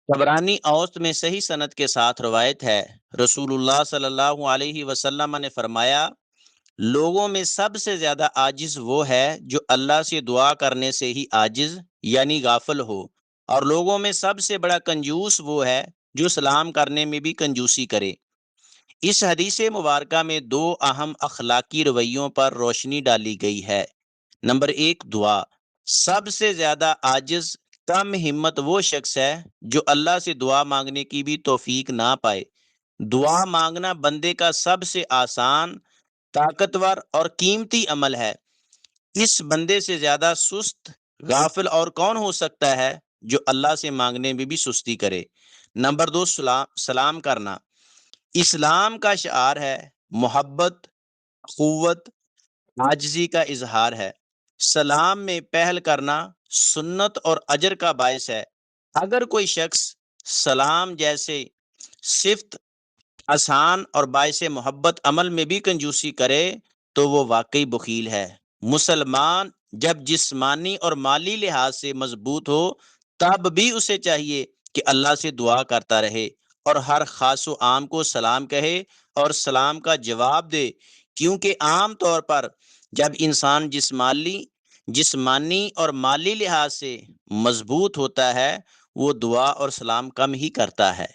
طبرانی اوسط میں صحیح سند کے ساتھ روایت ہے، رسول اللہ صلی اللہ علیہ وسلم نے فرمایا، لوگوں میں سب سے زیادہ عاجز وہ ہے جو اللہ سے دعا کرنے سے ہی عاجز یعنی غافل ہو، اور لوگوں میں سب سے بڑا کنجوس وہ ہے جو سلام کرنے میں بھی کنجوسی کرے۔ اس حدیث مبارکہ میں دو اہم اخلاقی رویوں پر روشنی ڈالی گئی ہے۔ نمبر ایک، دعا۔ سب سے زیادہ عاجز کم ہمت وہ شخص ہے جو اللہ سے دعا مانگنے کی بھی توفیق نہ پائے۔ دعا مانگنا بندے کا سب سے آسان، طاقتور اور قیمتی عمل ہے۔ اس بندے سے زیادہ سست، غافل اور کون ہو سکتا ہے جو اللہ سے مانگنے میں بھی سستی کرے۔ نمبر دو، سلام کرنا۔ اسلام کا شعار ہے محبت، قوت، عاجزی کا اظہار ہے۔ سلام میں پہل کرنا سنت اور اجر کا باعث ہے۔ اگر کوئی شخص سلام جیسے صفت آسان اور باعث محبت عمل میں بھی کنجوسی کرے تو وہ واقعی بخیل ہے۔ مسلمان جب جسمانی اور مالی لحاظ سے مضبوط ہو تب بھی اسے چاہیے کہ اللہ سے دعا کرتا رہے اور ہر خاص و عام کو سلام کہے اور سلام کا جواب دے، کیونکہ عام طور پر جب انسان جسمانی اور مالی لحاظ سے مضبوط ہوتا ہے وہ دعا اور سلام کم ہی کرتا ہے۔